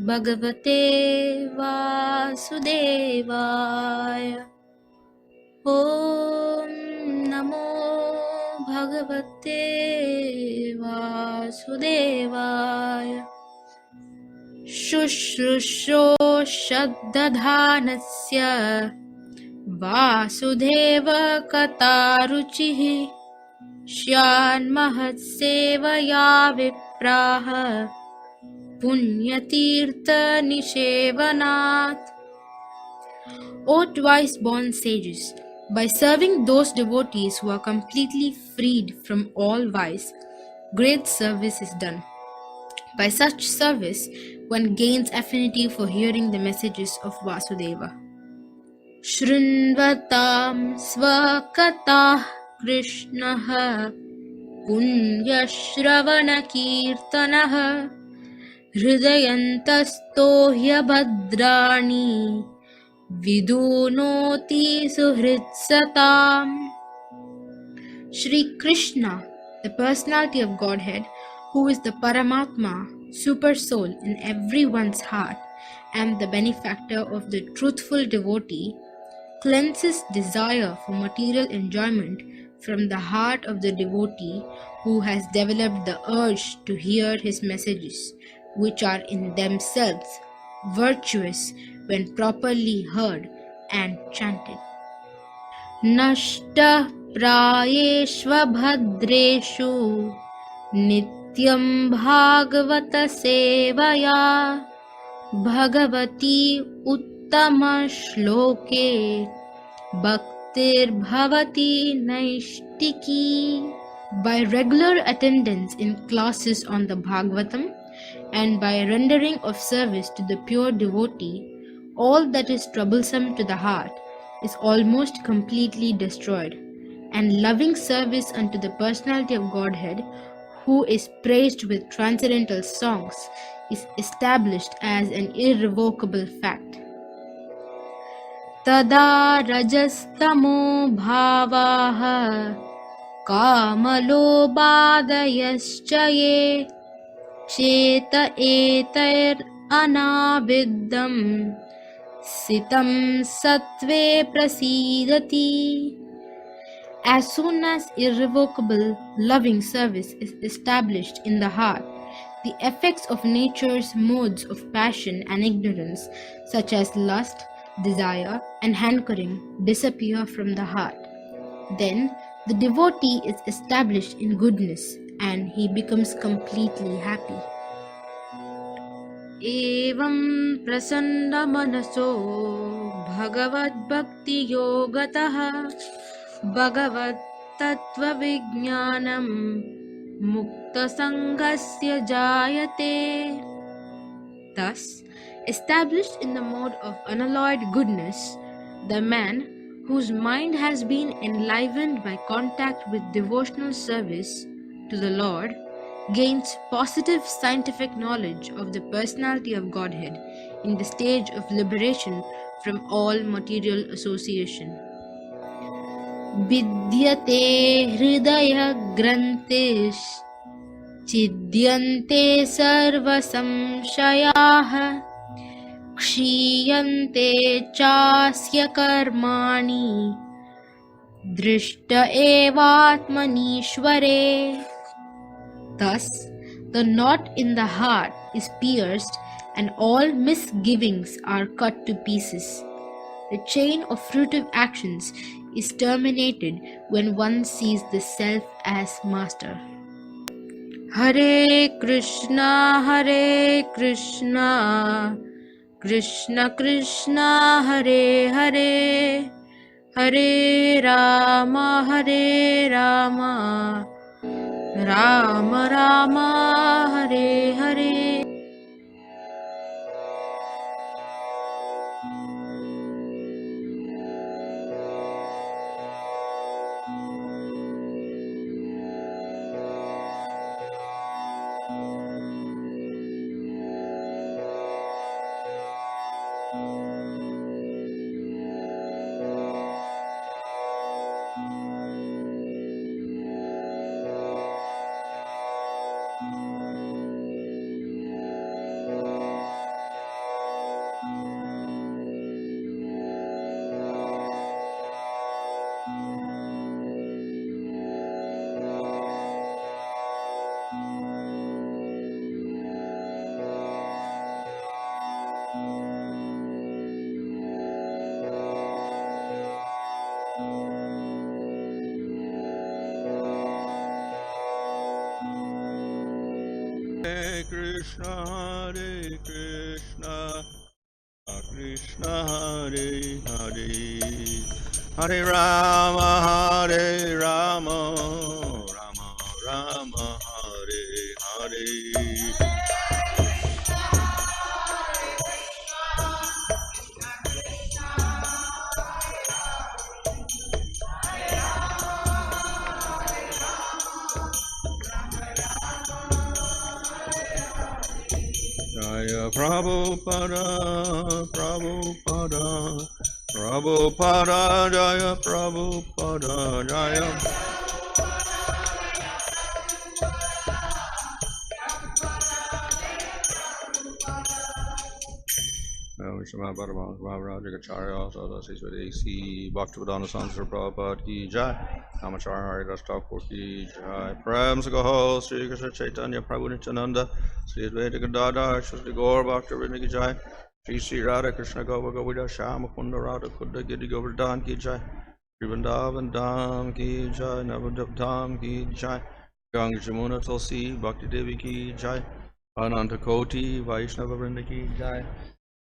भगवते वासुदेवाय। ॐ नमो भगवते वासुदेवाय। शुश्रूषोषधधानस्य वासुदेवकथारुचिः स्यान्महत्सेवया विप्राः पुण्यतीर्थनिषेवनात्। O twice born sages, by serving those devotees who are completely freed from all vice, great service is done. By such service, one gains affinity for hearing the messages of Vasudeva. Shrinvatam svakatah Krishnah Punyashravana Kirtanah Hridayantasto hyabhadrani Vidunoti suhritsatam. Shri Krishna, the personality of Godhead, who is the Paramatma, super soul in everyone's heart and the benefactor of the truthful devotee, cleanses desire for material enjoyment from the heart of the devotee who has developed the urge to hear his messages, which are in themselves virtuous when properly heard and chanted. Nashta prayeshva bhadreshu nityam bhagavata sevaya bhagavati uttama shloke bhaktir bhavati naishtiki. By regular attendance in classes on the Bhagavatam and by rendering of service to the pure devotee, all that is troublesome to the heart is almost completely destroyed, and loving service unto the personality of Godhead, who is praised with transcendental songs, is established as an irrevocable fact. Tada rajastamo bhavaha kamalobhadayascha ye cheta etair anaviddam sitam sattve prasidati. As soon as irrevocable loving service is established in the heart, the effects of nature's modes of passion and ignorance, such as lust, desire, and hankering, disappear from the heart. Then the devotee is established in goodness and he becomes completely happy. Evam prasanna manaso bhagavad bhakti yogataha bhagavad tattva vijnanam mukta sanghasya jayate. Thus, established in the mode of unalloyed goodness, the man whose mind has been enlivened by contact with devotional service to the Lord gains positive scientific knowledge of the personality of Godhead in the stage of liberation from all material association. Vidyate hridaya grantesh chidyante sarva samshayaha kshiyante chasya karmani drishta evatmanishvare. Thus, the knot in the heart is pierced and all misgivings are cut to pieces. The chain of fruitive actions is terminated when one sees the self as master. Hare Krishna, Krishna Krishna, Hare Hare, Hare Rama, Rama Rama, Hare Hare. Hare Krishna, Krishna Hare Hare, Hare Rama, Hare Rama, Rama Rama, Hare Hare. Jaya Prabhupada, Prabhupada, Prabhupada, Jaya Prabhupada, Jaya. Vishma Bharama, Rajakacharya, Sada Siswade, Bhaktivedanta Sansar Prabhupada ki Jai, Namacharya Haridas Thakur ki Jai, Prem Sagaho, Sri Krishna Chaitanya, Prabhu Nityananda, Sri Advaita Gadadhar, Shri Gaur Bhaktivinoda ki Jai, Sri Radha Krishna Gova Govida Shama Kunda Radha Kunda Giri Govardhan ki Jai, Sri Vrindavan Dham ki Jai, Navadvip Dham ki Jai, Ganga Jamuna Tulsi, Bhakti Devi ki Jai, Ananta Koti, Vaishnava Vrinda ki Jai,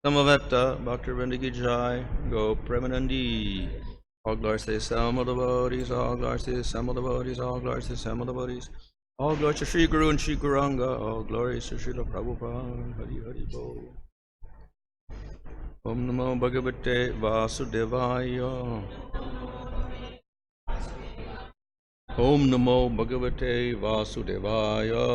Samaveta, Bhaktivinoda ki Jai, Go Premanandi. All glories to the Sama devotees, all glories to the Sama devotees, all glories to the Sama devotees. All glories to Sri Guru and Sri Guranga, all glories to Srila Prabhupada, Hari Hari Bol. Om Namo Bhagavate Vasudevaya. Om Namo Bhagavate Vasudevaya.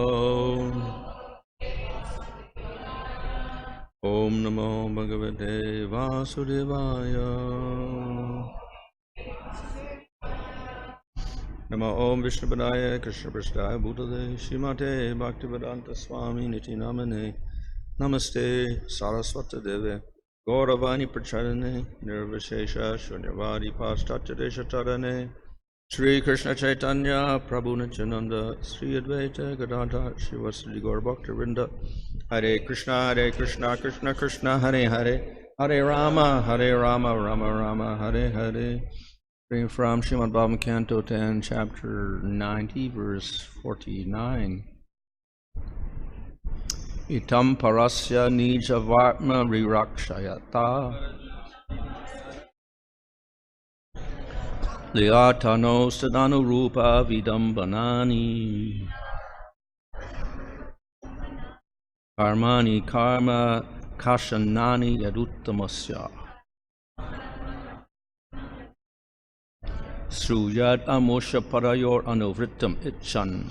Om Namo Bhagavate Vasudevaya. Namo Om Vishnupadaya Krishna Prasthaya Bhutale Srimate Bhaktivedanta Swami Niti Namane Namaste Saraswata Deve Gauravani Pracharane Nirvishesha Shunyavadi Paschatya Tarane Sri Krishna Chaitanya Prabhu Nityananda Sri Advaita Gadadhar Srivasadi Gaur Bhaktivinoda Hare Krishna Krishna Krishna Hare Hare Hare Rama Rama Rama Hare Hare. Reading from Srimad Bhagavatam Canto 10, Chapter 90, verse 49. Itam parasya nija vartma rirakshayata liyatano sadanu rupa vidambanani karmani karma kashanani yaduttamasya Sruyad amosha parayor anuvrittam itchan.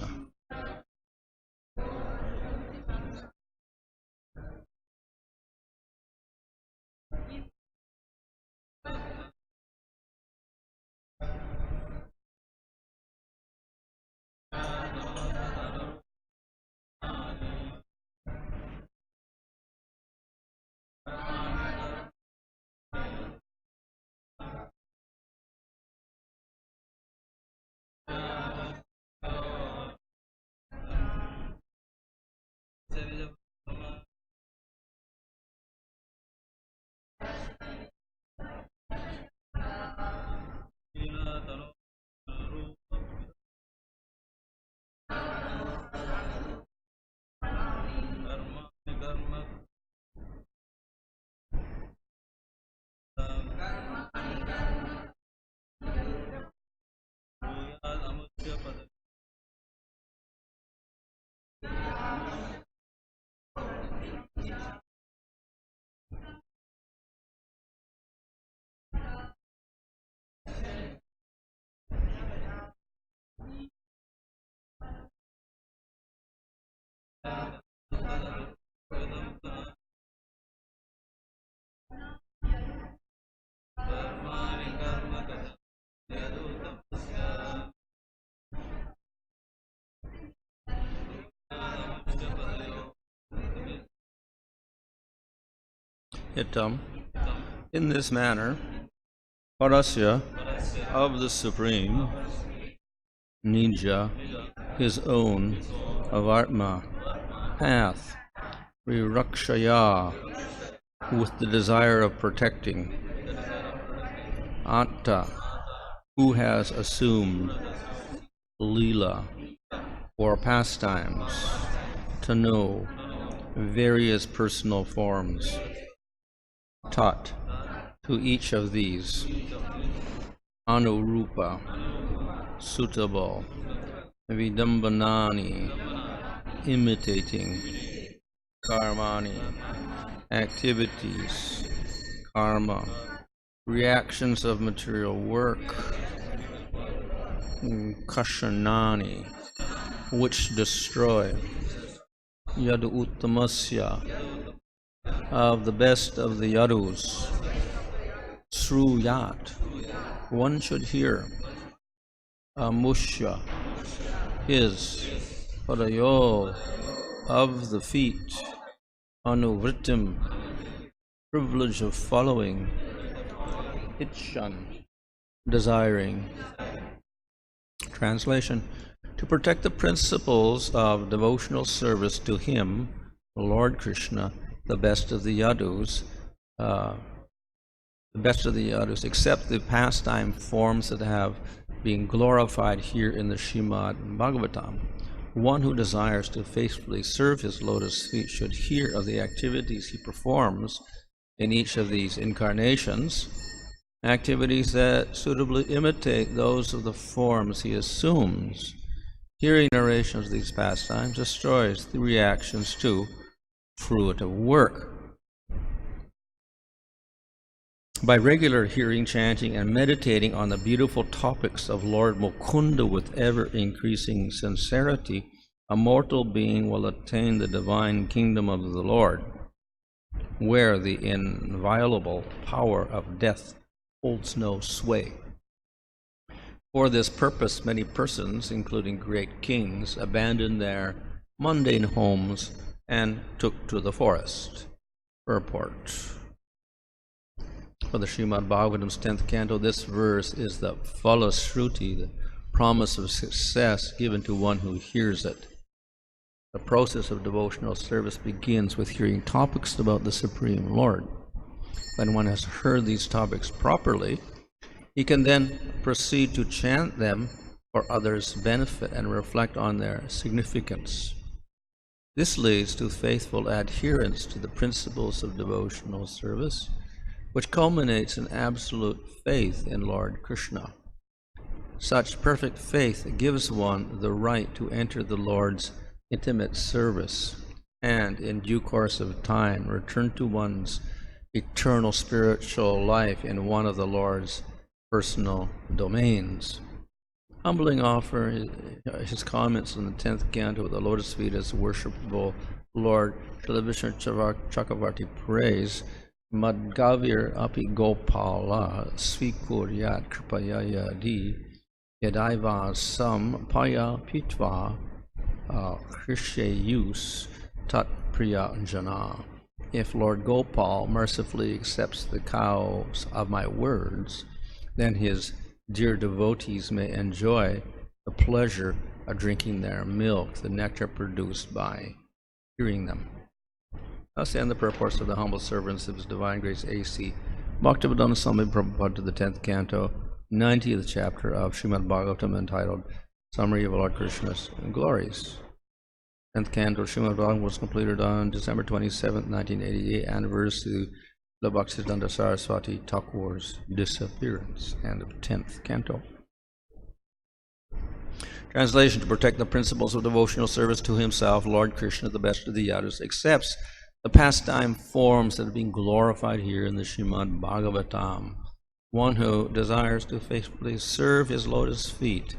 Itam, in this manner, parasya, of the Supreme, nija, his own, avartma, path, rirakshaya, with the desire of protecting, atta, who has assumed, lila, or pastimes, to know various personal forms taught to each of these, anurupa, suitable, vidambanani, imitating, karmani, activities, karma, reactions of material work, kashanani, which destroy, yadu uttamasya, of the best of the yadus, sruyat, one should hear, amusya, his, padayo, of the feet, anuvritim, privilege of following, ichan, desiring. Translation: to protect the principles of devotional service to him, Lord Krishna, the best of the yadus, except the pastime forms that have been glorified here in the Srimad Bhagavatam. One who desires to faithfully serve his lotus feet should hear of the activities he performs in each of these incarnations, activities that suitably imitate those of the forms he assumes. Hearing narrations of these pastimes destroys the reactions to fruitive work. By regular hearing, chanting, and meditating on the beautiful topics of Lord Mukunda with ever-increasing sincerity, a mortal being will attain the divine kingdom of the Lord, where the inviolable power of death holds no sway. For this purpose, many persons, including great kings, abandoned their mundane homes and took to the forest. Purport. For the Srimad Bhagavatam's 10th canto, this verse is the phalashruti, the promise of success given to one who hears it. The process of devotional service begins with hearing topics about the Supreme Lord. When one has heard these topics properly, he can then proceed to chant them for others' benefit and reflect on their significance. This leads to faithful adherence to the principles of devotional service, which culminates in absolute faith in Lord Krishna. Such perfect faith gives one the right to enter the Lord's intimate service and, in due course of time, return to one's eternal spiritual life in one of the Lord's personal domains. Humbling offer his comments on the 10th canto of the Lotus Feet as worshipable Lord Srila Vishnu Chakravarti prays, Madgavir api gopala svikuryat kripaya di yadaiva sam paya pitva krishayus tat priya jana. If Lord Gopal mercifully accepts the cows of my words, then his dear devotees may enjoy the pleasure of drinking their milk, the nectar produced by hearing them. Thus end the purports of the humble servants of His Divine Grace A.C. Bhaktivedanta Swami Prabhupada to the 10th canto, 90th chapter of Srimad Bhagavatam, entitled Summary of Lord Krishna's Glories. 10th canto Srimad Bhagavatam was completed on December 27, 1988, anniversary of the Bhaktisiddhanta Saraswati Thakur's disappearance. End of 10th canto. Translation: to protect the principles of devotional service to himself, Lord Krishna, the best of the yadus, accepts the pastime forms that have been glorified here in the Srimad Bhagavatam. One who desires to faithfully serve his lotus feet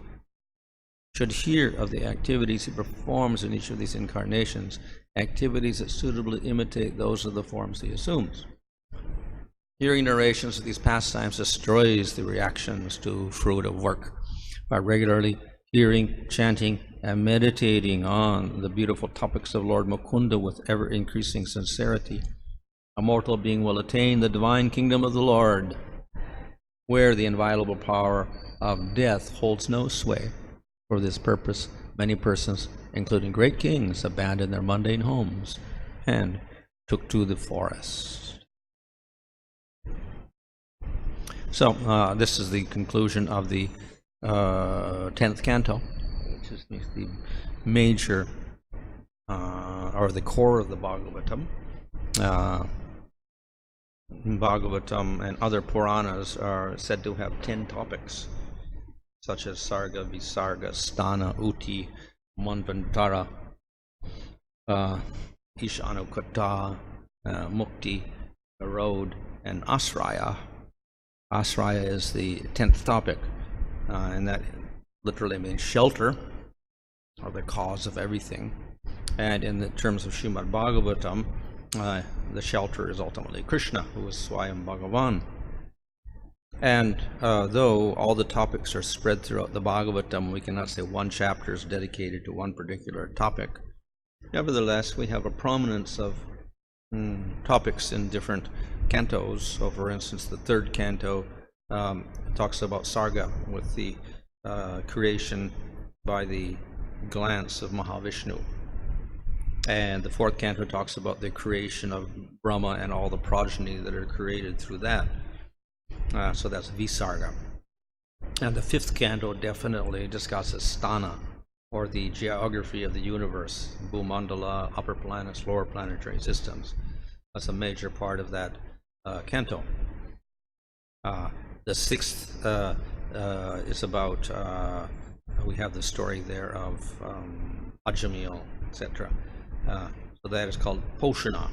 should hear of the activities he performs in each of these incarnations, activities that suitably imitate those of the forms he assumes. Hearing narrations of these pastimes destroys the reactions to fruitive work. By regularly hearing, chanting, and meditating on the beautiful topics of Lord Mukunda with ever-increasing sincerity, a mortal being will attain the divine kingdom of the Lord, where the inviolable power of death holds no sway. For this purpose, many persons, including great kings, abandoned their mundane homes and took to the forest. So, this is the conclusion of the 10th canto, which is the major or the core of the Bhagavatam. Bhagavatam and other Puranas are said to have 10 topics, such as Sarga, Visarga, Sthana, Uti, Manvantara, Ishanukata, Mukti, Road, and Asraya. Asraya is the 10th topic, and that literally means shelter, or the cause of everything. And in the terms of Srimad Bhagavatam, the shelter is ultimately Krishna, who is Swayam Bhagavan. And though all the topics are spread throughout the Bhagavatam, we cannot say one chapter is dedicated to one particular topic. Nevertheless, we have a prominence of topics in different cantos. So, for instance, the third canto talks about Sarga, with the creation by the glance of Mahavishnu. And the fourth canto talks about the creation of Brahma and all the progeny that are created through that. So that's Visarga. And the fifth canto definitely discusses Sthana, or the geography of the universe, Bhumandala, upper planets, lower planetary systems. That's a major part of that canto. The sixth is about, we have the story there of Ajamil, etc. So that is called Poshana,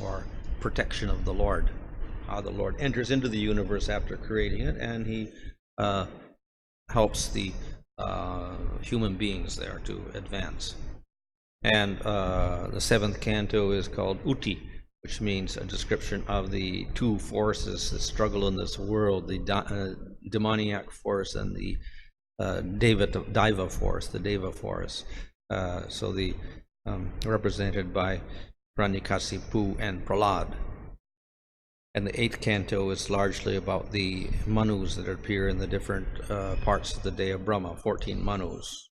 or protection of the Lord. How the Lord enters into the universe after creating it, and he helps the human beings there to advance. And the seventh canto is called Uti, which means a description of the two forces that struggle in this world, the demoniac force and the Daiva force, the Deva force. So the represented by Hiranyakasipu and Prahlad. And the eighth canto is largely about the manus that appear in the different parts of the day of Brahma, 14 manus.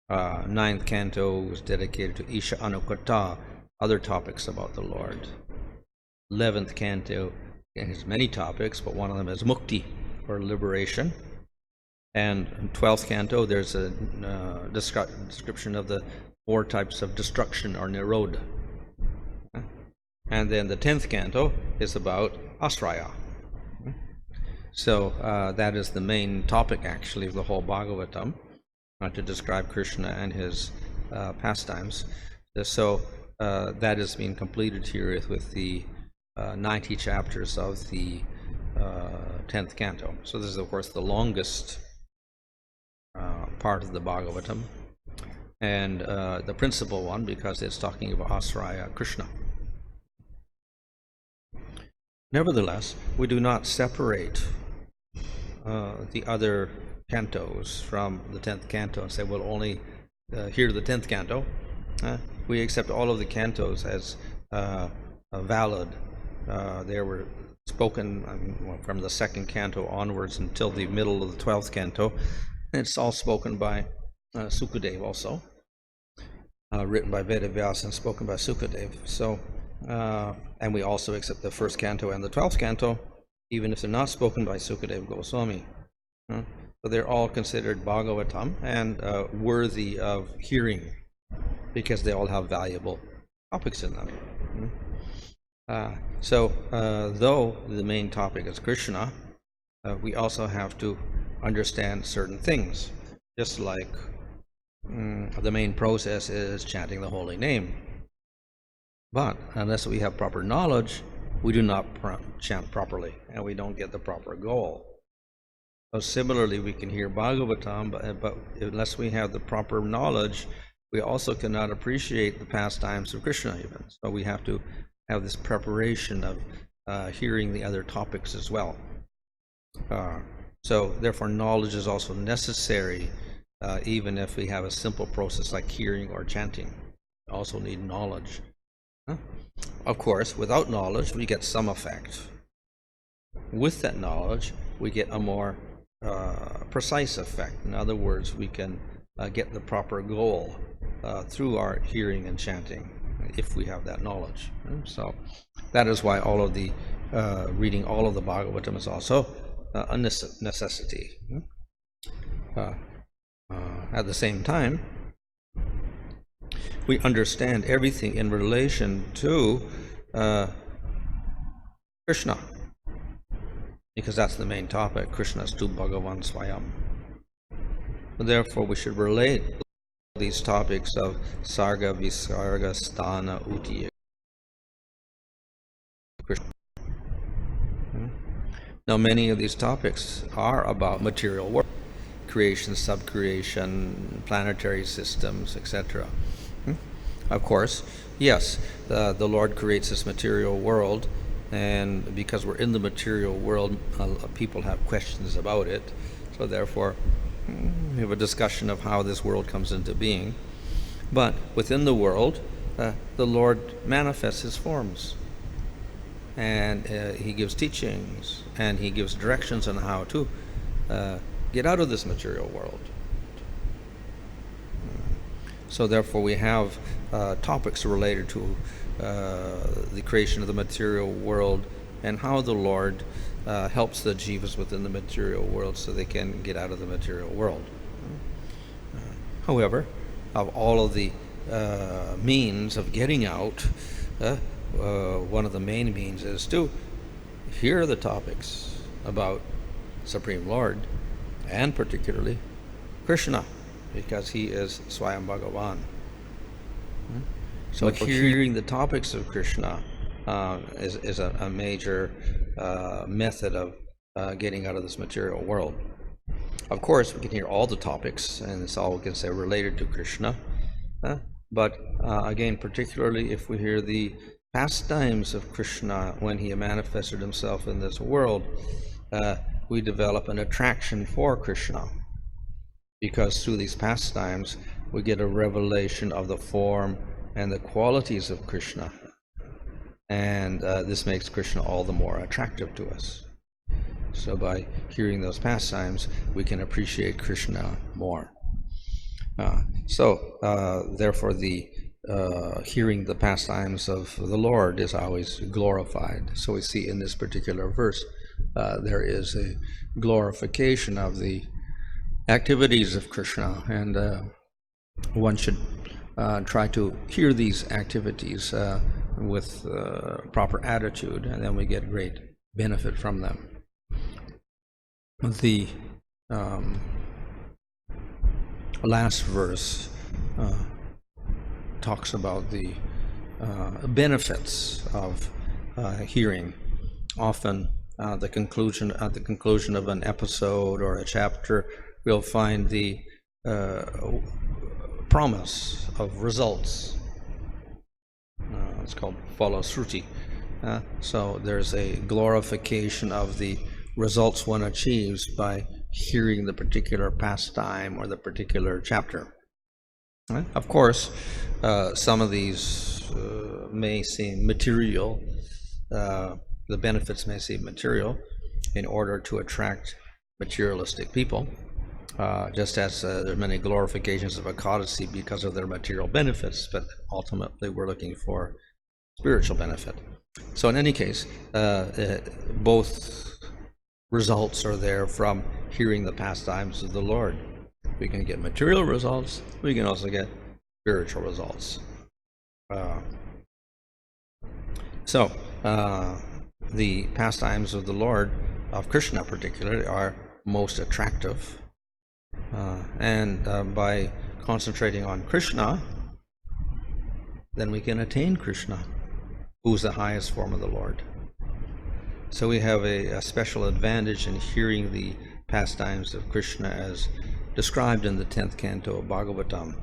Ninth canto is dedicated to Isha Anukata, other topics about the Lord. 11th canto has many topics, but one of them is Mukti, or liberation. And in 12th canto, there's a description of the 4 types of destruction, or Nirodha. And then the 10th canto is about Asraya. So that is the main topic, actually, of the whole Bhagavatam, to describe Krishna and his pastimes. So that is being completed here with the 90 chapters of the 10th canto. So this is, of course, the longest part of the Bhagavatam, and the principal one, because it's talking about Asraya Krishna. Nevertheless, we do not separate the other cantos from the 10th canto and say, well, only hear the 10th canto. We accept all of the cantos as valid. They were spoken from the 2nd canto onwards until the middle of the 12th canto. It's all spoken by Sukadeva also, written by Vedavyasa and spoken by Sukadeva. So, and we also accept the 1st canto and the 12th canto, even if they're not spoken by Sukadeva Goswami. So they're all considered Bhagavatam and worthy of hearing, because they all have valuable topics in them. So though the main topic is Krishna, we also have to understand certain things, just like the main process is chanting the holy name. But unless we have proper knowledge, we do not chant properly, and we don't get the proper goal. So similarly, we can hear Bhagavatam, but unless we have the proper knowledge, we also cannot appreciate the pastimes of Krishna even. So we have to have this preparation of hearing the other topics as well. So therefore, knowledge is also necessary, even if we have a simple process like hearing or chanting. We also need knowledge. Of course, without knowledge, we get some effect. With that knowledge, we get a more precise effect. In other words, we can get the proper goal through our hearing and chanting, if we have that knowledge. So that is why all of the reading all of the Bhagavatam is also a necessity. At the same time, we understand everything in relation to Krishna, because that's the main topic. Krishna's tu Bhagavan Swayam. Therefore, we should relate these topics of Sarga, Visarga, Sthana, Uti. Now, many of these topics are about material world, creation, subcreation, planetary systems, etc. Of course, yes, the Lord creates this material world, and because we're in the material world, people have questions about it. So therefore, we have a discussion of how this world comes into being. But within the world, the Lord manifests his forms, and he gives teachings, and he gives directions on how to get out of this material world. So therefore we have topics related to the creation of the material world and how the Lord helps the jivas within the material world so they can get out of the material world. However, of all of the means of getting out, one of the main means is to hear the topics about Supreme Lord, and particularly Krishna, because he is Swayam Bhagavan. So hearing the topics of Krishna is a major method of getting out of this material world. Of course, we can hear all the topics, and it's all we can say related to Krishna. But again, particularly if we hear the pastimes of Krishna when he manifested himself in this world, we develop an attraction for Krishna, because through these pastimes we get a revelation of the form and the qualities of Krishna, and this makes Krishna all the more attractive to us. So by hearing those pastimes, we can appreciate Krishna more. Therefore, the hearing the pastimes of the Lord is always glorified. So we see in this particular verse, there is a glorification of the activities of Krishna, and one should try to hear these activities with proper attitude, and then we get great benefit from them. The last verse talks about the benefits of hearing. Often, at the conclusion of an episode or a chapter, we'll find the promise of results. It's called falashruti. So there's a glorification of the results one achieves by hearing the particular pastime or the particular chapter. Of course, some of these may seem material. The benefits may seem material in order to attract materialistic people, just as there are many glorifications of Ekadasi because of their material benefits, but ultimately we're looking for spiritual benefit. So in any case, both results are there from hearing the pastimes of the Lord. We can get material results, we can also get spiritual results. The pastimes of the Lord, of Krishna particularly, are most attractive. And by concentrating on Krishna, then we can attain Krishna, who's the highest form of the Lord. So we have a special advantage in hearing the pastimes of Krishna as described in the 10th canto of Bhagavatam.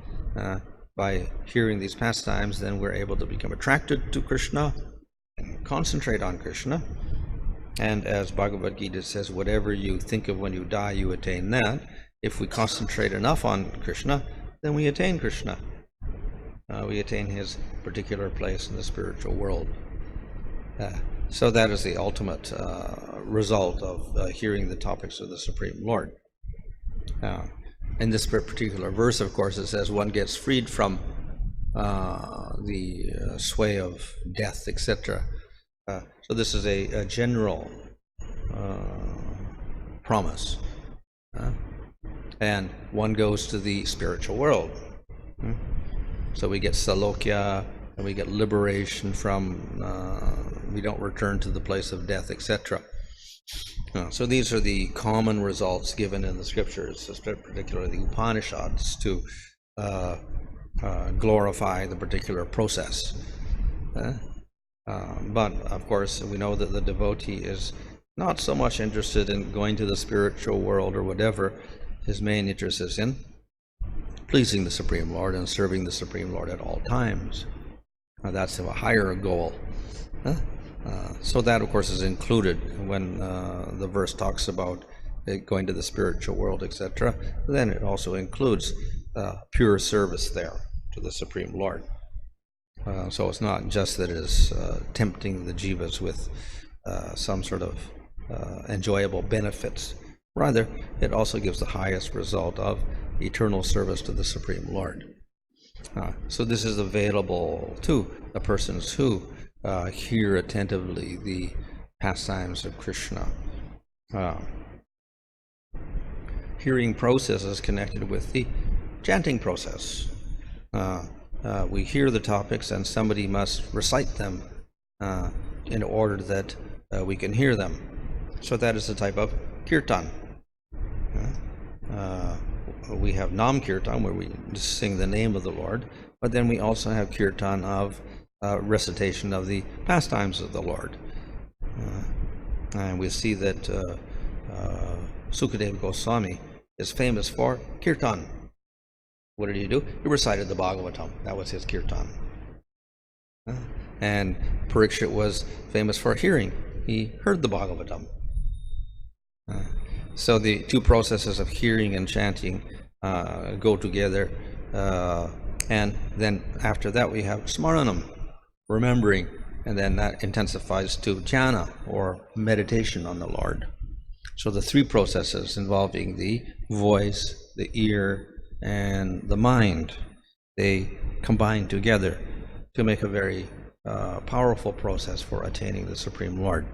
By hearing these pastimes, then we're able to become attracted to Krishna and concentrate on Krishna. And as Bhagavad Gita says, whatever you think of when you die, you attain that. If we concentrate enough on Krishna, then we attain Krishna. We attain his particular place in the spiritual world. So that is the ultimate result of hearing the topics of the Supreme Lord. In this particular verse, of course, it says one gets freed from the sway of death, etc. So this is a general promise. And one goes to the spiritual world. So we get salokya, and we get liberation from, we don't return to the place of death, etc. So these are the common results given in the scriptures, particularly the Upanishads, to glorify the particular process. But of course, we know that the devotee is not so much interested in going to the spiritual world or whatever. His main interest is in pleasing the Supreme Lord and serving the Supreme Lord at all times. That's a higher goal. So that, of course, is included when the verse talks about going to the spiritual world, etc. Then it also includes pure service there to the Supreme Lord. So it's not just that it is tempting the jivas with some sort of enjoyable benefits. Rather, it also gives the highest result of eternal service to the Supreme Lord. So this is available to the persons who hear attentively the pastimes of Krishna. Hearing process is connected with the chanting process. We hear the topics and somebody must recite them in order that we can hear them. So that is a type of kirtan. We have Nam Kirtan, where we just sing the name of the Lord, but then we also have Kirtan of recitation of the pastimes of the Lord. And we see that Sukadeva Goswami is famous for Kirtan. What did he do? He recited the Bhagavatam. That was his Kirtan. And Parikshit was famous for hearing. He heard the Bhagavatam. So the two processes of hearing and chanting go together, and then after that we have smaranam, remembering, and then that intensifies to jhana, or meditation on the Lord. So the three processes involving the voice, the ear, and the mind, they combine together to make a very powerful process for attaining the Supreme Lord.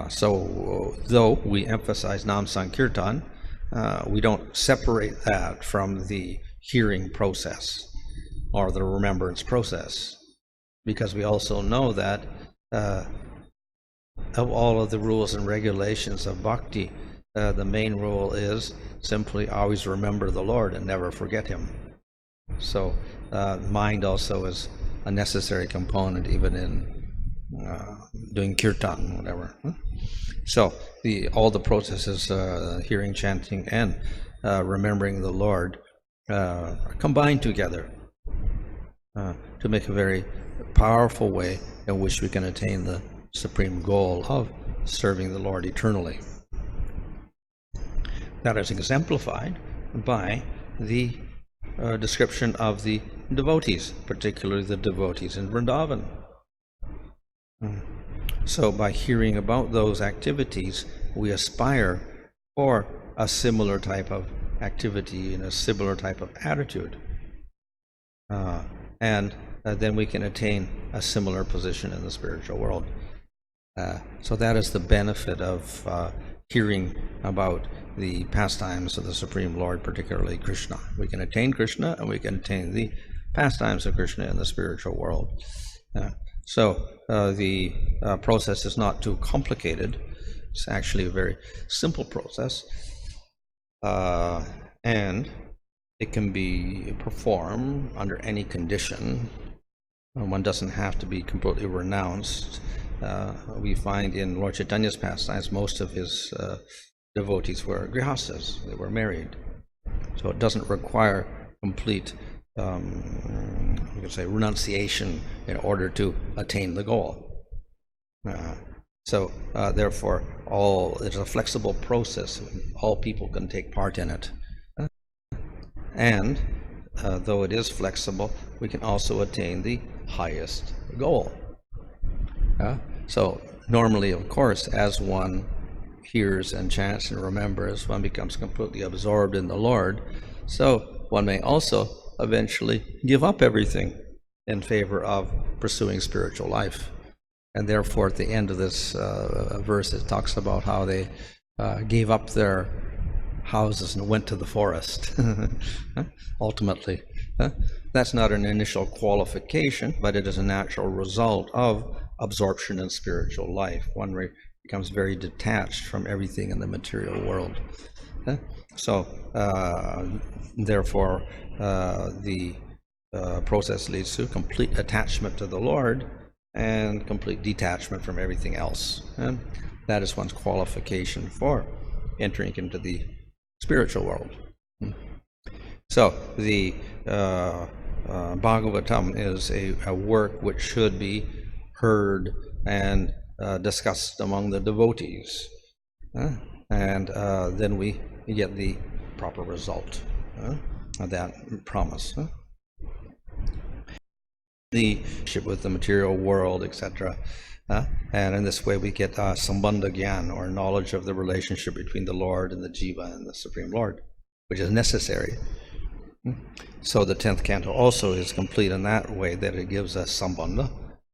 So though we emphasize Nam Sankirtan, we don't separate that from the hearing process or the remembrance process, because we also know that of all of the rules and regulations of bhakti, the main rule is simply always remember the Lord and never forget him. So mind also is a necessary component, even in doing kirtan, whatever. So all the processes, hearing, chanting, and remembering the Lord, combine together to make a very powerful way in which we can attain the supreme goal of serving the Lord eternally. That is exemplified by the description of the devotees, particularly the devotees in Vrindavan. So by hearing about those activities, we aspire for a similar type of activity and a similar type of attitude. And then we can attain a similar position in the spiritual world. So that is the benefit of hearing about the pastimes of the Supreme Lord, particularly Krishna. We can attain Krishna, and we can attain the pastimes of Krishna in the spiritual world. So the process is not too complicated. It's actually a very simple process, and it can be performed under any condition. One doesn't have to be completely renounced. We find in Lord Chaitanya's pastimes, most of his devotees were grihastas. They were married. So it doesn't require complete you could say renunciation in order to attain the goal. So therefore, it's a flexible process. All people can take part in it. And though it is flexible, we can also attain the highest goal. So normally, of course, as one hears and chants and remembers, one becomes completely absorbed in the Lord. So one may also eventually give up everything in favor of pursuing spiritual life. And therefore, at the end of this verse, it talks about how they gave up their houses and went to the forest. Ultimately, That's not an initial qualification, but it is a natural result of absorption in spiritual life. One becomes very detached from everything in the material world. So, therefore, the process leads to complete attachment to the Lord and complete detachment from everything else. And that is one's qualification for entering into the spiritual world. So the Bhagavatam is a work which should be heard and discussed among the devotees. And then we get the proper result of that promise. The relationship with the material world, etc. And in this way we get sambandha gyan, or knowledge of the relationship between the Lord and the jiva and the Supreme Lord, which is necessary. So the 10th canto also is complete in that way, that it gives us sambandha,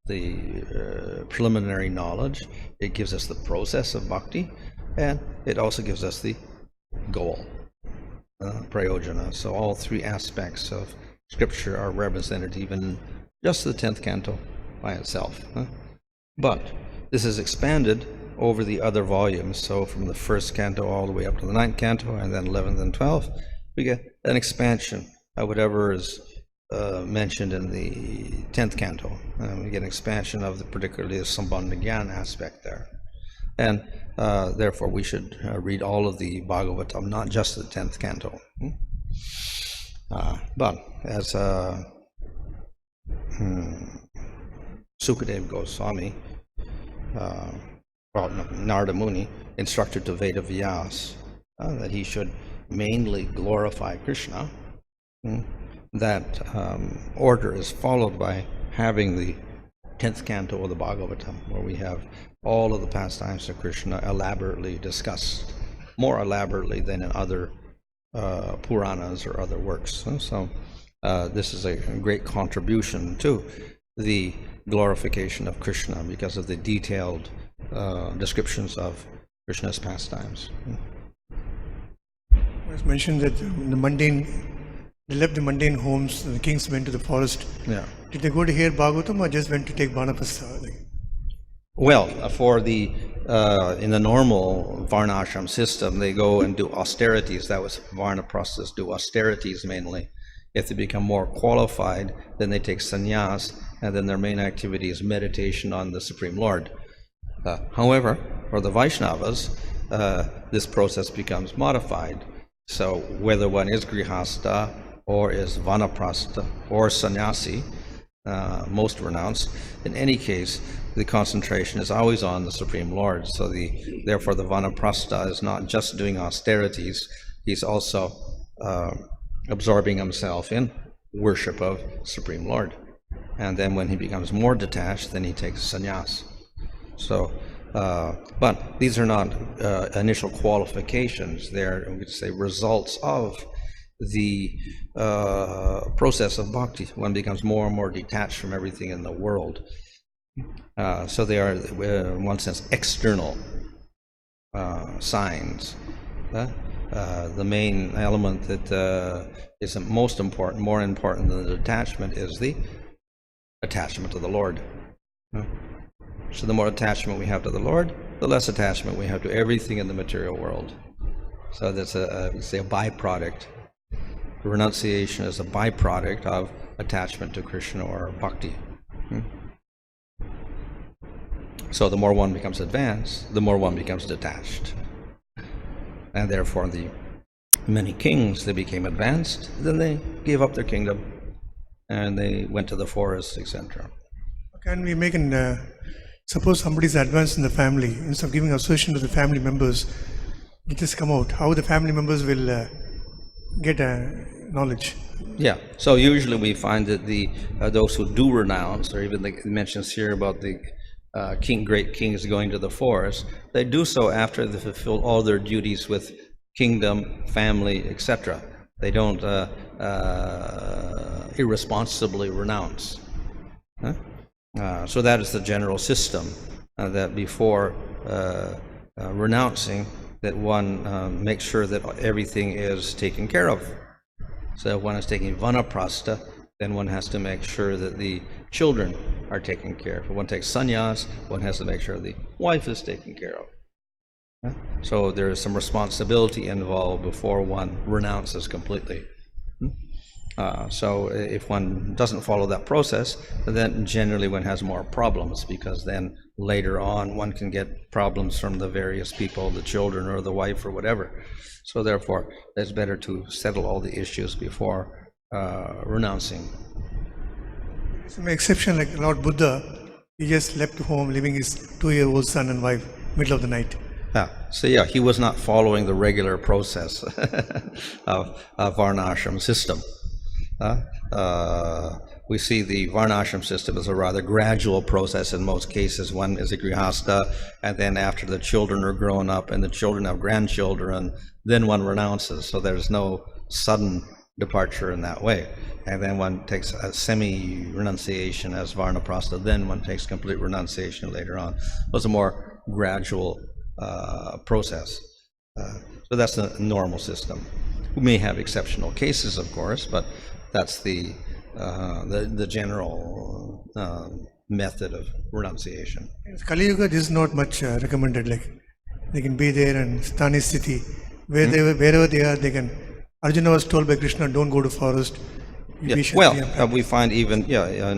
the preliminary knowledge. It gives us the process of bhakti, and it also gives us the goal, prayojana. So all three aspects of scripture are represented even in just the 10th canto by itself. But this is expanded over the other volumes. So from the 1st canto all the way up to the 9th canto, and then 11th and 12th, we get an expansion of whatever is mentioned in the 10th canto. We get an expansion of particularly the sambandha gyan aspect there. And therefore we should read all of the Bhagavatam, not just the 10th canto. But as Sukadeva Goswami, Narada Muni, instructed to Veda Vyas that he should mainly glorify Krishna, that order is followed by having the 10th canto of the Bhagavatam, where we have all of the pastimes of Krishna elaborately discussed, more elaborately than in other Puranas or other works. So this is a great contribution to the glorification of Krishna because of the detailed descriptions of Krishna's pastimes. It's mentioned that they left the mundane homes, the kings went to the forest. Yeah. Did they go to hear Bhagavatam or just went to take Banaprastha? Well, for the in the normal varnashram system, they go and do austerities. That was Varnaprasthas do austerities mainly. If they become more qualified, then they take sannyas, and then their main activity is meditation on the Supreme Lord. However, for the Vaishnavas, this process becomes modified. So whether one is grihastha or is vanaprastha or sannyasi, most renounced, in any case, the concentration is always on the Supreme Lord. So therefore the vanaprastha is not just doing austerities, he's also absorbing himself in worship of Supreme Lord. And then when he becomes more detached, then he takes sannyas. So, but these are not initial qualifications. They're, we could say, results of the process of bhakti. One becomes more and more detached from everything in the world. So they are, in one sense, external signs. The main element that is most important, more important than the detachment, is the attachment to the Lord. So the more attachment we have to the Lord, the less attachment we have to everything in the material world. So that's a byproduct. Renunciation is a byproduct of attachment to Krishna or bhakti. So the more one becomes advanced, the more one becomes detached. And therefore the many kings, they became advanced, then they gave up their kingdom and they went to the forest, etc. Can we make suppose somebody's advanced in the family, instead of giving association to the family members, it just come out, how the family members will get knowledge? Yeah, so usually we find that those who do renounce, or even it mentions here about the great kings going to the forest, they do so after they fulfill all their duties with kingdom, family, etc. They don't irresponsibly renounce. So that is the general system, that before renouncing, that one makes sure that everything is taken care of. So if one is taking vanaprastha, then one has to make sure that the children are taken care of. If one takes sannyas, one has to make sure the wife is taken care of. So there is some responsibility involved before one renounces completely. So if one doesn't follow that process, then generally one has more problems, because then later on one can get problems from the various people, the children or the wife or whatever. So therefore, it's better to settle all the issues before renouncing. Some exception like Lord Buddha, he just left home leaving his 2-year-old son and wife middle of the night. So yeah, he was not following the regular process of varnashram system. We see the varnashram system as a rather gradual process in most cases. One is a grihastha, and then after the children are grown up and the children have grandchildren, then one renounces. So there's no sudden departure in that way. And then one takes a semi-renunciation as varnaprastha, then one takes complete renunciation later on. Those are more gradual process. So that's a normal system. We may have exceptional cases, of course, but that's the general method of renunciation. In Kali Yuga, this is not much recommended. Like they can be there and Sthani Sthiti, wherever they are, they can. Arjuna was told by Krishna, don't go to forest. Yeah. Well, we find even,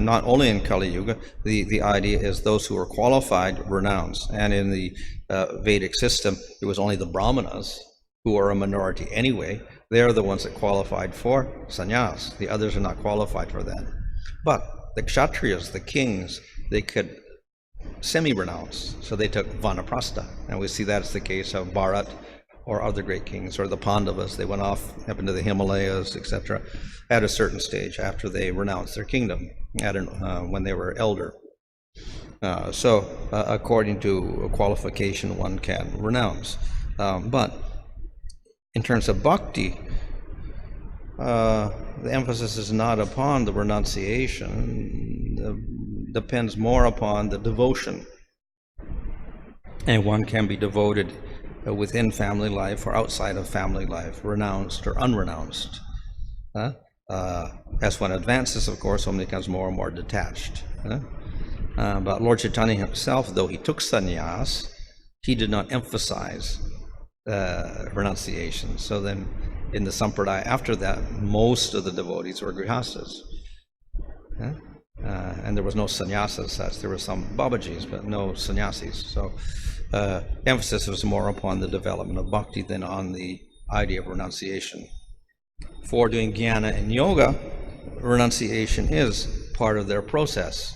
not only in Kali Yuga, the idea is those who are qualified renounce. And in the Vedic system, it was only the Brahmanas, who are a minority anyway. They're the ones that qualified for sannyas. The others are not qualified for that. But the Kshatriyas, the kings, they could semi-renounce. So they took vanaprastha. And we see that's the case of Bharat or other great kings, or the Pandavas. They went off up into the Himalayas, etc., at a certain stage after they renounced their kingdom, when they were elder. So according to qualification, one can renounce. But in terms of bhakti, the emphasis is not upon the renunciation, depends more upon the devotion. And one can be devoted within family life or outside of family life, renounced or unrenounced. As one advances, of course, one becomes more and more detached. But Lord Chaitanya himself, though he took sannyas, he did not emphasize renunciation. So then in the sampradaya after that, most of the devotees were grihastas. And there was no sannyasas such. There were some babajis, but no sannyasis. So emphasis was more upon the development of bhakti than on the idea of renunciation. For doing jnana and yoga, renunciation is part of their process,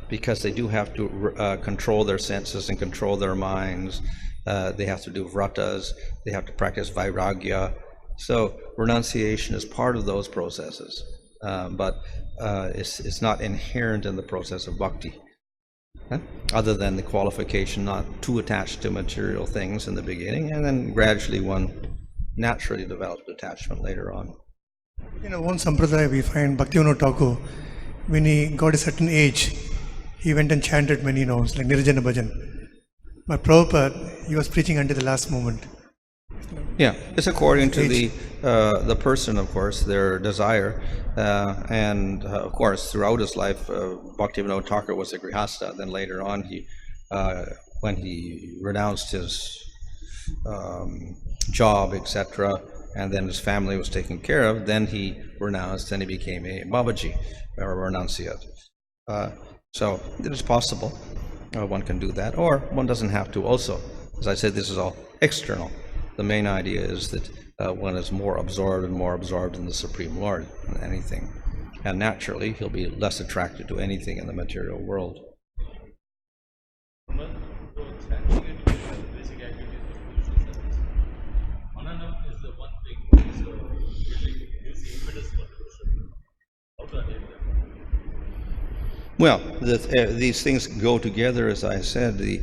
because they do have to control their senses and control their minds. They have to do vratas, they have to practice vairagya. So renunciation is part of those processes, but it's not inherent in the process of bhakti, other than the qualification not too attached to material things in the beginning, and then gradually one naturally develops detachment later on. One sampradaya we find Bhaktivinoda Thakur, when he got a certain age, he went and chanted many noms like Nirjana Bhajan. But Prabhupada, he was preaching until the last moment. Yeah, it's according to the person, of course, their desire, and of course throughout his life, Bhaktivinoda Thakur was a grihastha. Then later on, when he renounced his job, etc., and then his family was taken care of, then he renounced and he became a babaji or a renunciate. So it is possible one can do that, or one doesn't have to also. As I said, this is all external. The main idea is that one is more absorbed in the Supreme Lord than anything. And naturally, he'll be less attracted to anything in the material world. Well, these things go together, as I said, the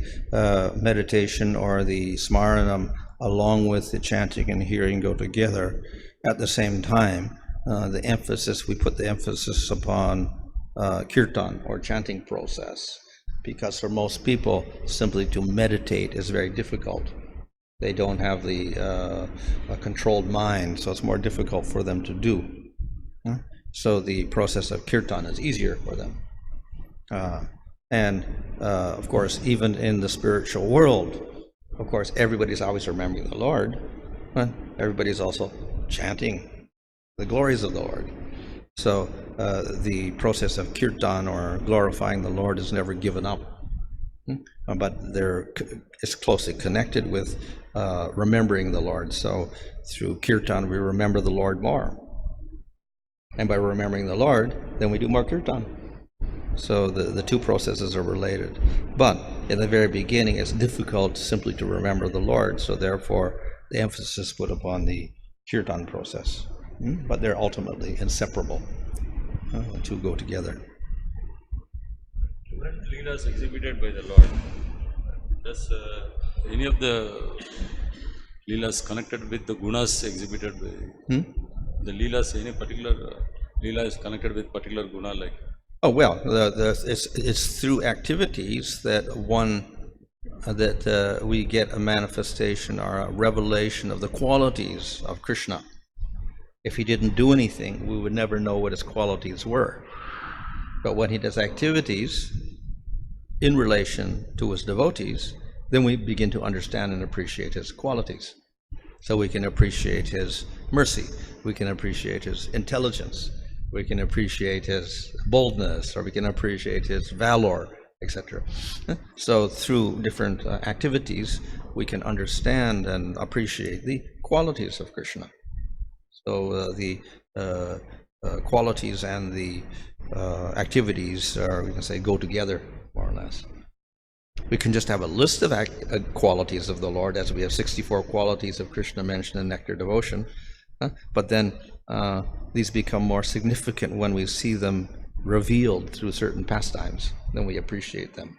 meditation or the smaranam along with the chanting and hearing go together at the same time. We put the emphasis upon kirtan or chanting process, because for most people, simply to meditate is very difficult. They don't have a controlled mind, so it's more difficult for them to do. So the process of kirtan is easier for them. And of course, even in the spiritual world, of course, everybody's always remembering the Lord. Everybody's also chanting the glories of the Lord. So the process of kirtan, or glorifying the Lord, is never given up. But it's closely connected with remembering the Lord. So through kirtan, we remember the Lord more. And by remembering the Lord, then we do more kirtan. So the two processes are related. But in the very beginning, it's difficult simply to remember the Lord. So therefore, the emphasis is put upon the kirtan process. But they're ultimately inseparable. The two go together. Different leelas exhibited by the Lord. Does any of the leelas connected with the gunas exhibited by the leelas? Any particular leela is connected with particular guna, like? Oh well, it's through activities that we get a manifestation or a revelation of the qualities of Krishna. If he didn't do anything, we would never know what his qualities were. But when he does activities in relation to his devotees, then we begin to understand and appreciate his qualities. So we can appreciate his mercy, we can appreciate his intelligence, we can appreciate his boldness, or we can appreciate his valor, etc. So through different activities, we can understand and appreciate the qualities of Krishna. So the qualities and the activities are, we can say, go together, more or less. We can just have a list of qualities of the Lord, as we have 64 qualities of Krishna mentioned in Nectar Devotion. But then these become more significant when we see them revealed through certain pastimes. Then we appreciate them.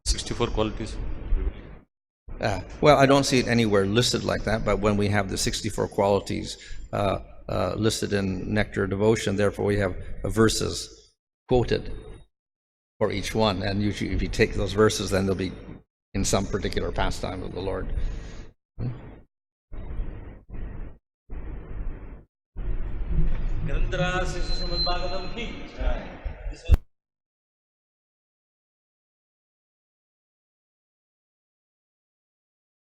64 qualities. Well, I don't see it anywhere listed like that, but when we have the 64 qualities listed in Nectar Devotion, therefore we have verses quoted for each one, and usually if you take those verses, then they'll be in some particular pastime of the Lord. Grandhara Srimad Bhagavatam ki